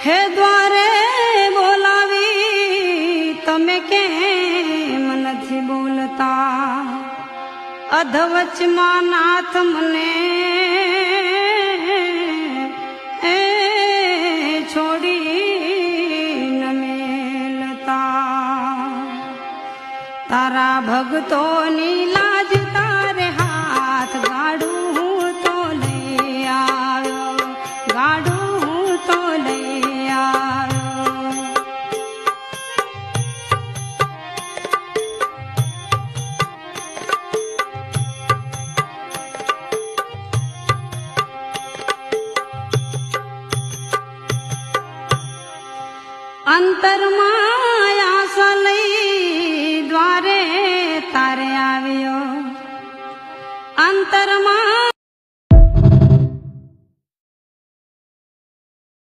હે દ્વારે બોલાવી તમે કેમ નથી બોલતા? અધવચમાં નાથ મને છોડી ન મેલતા. તારા ભક્તોની લાજ તારે હાથ ગાડું હું તો લઈ આવ્યો, ગાડું હું તો લઈ આવ્યો. અંતરમાં આશા લઈ દ્વારે તારે આવ્યો, અંતરમાં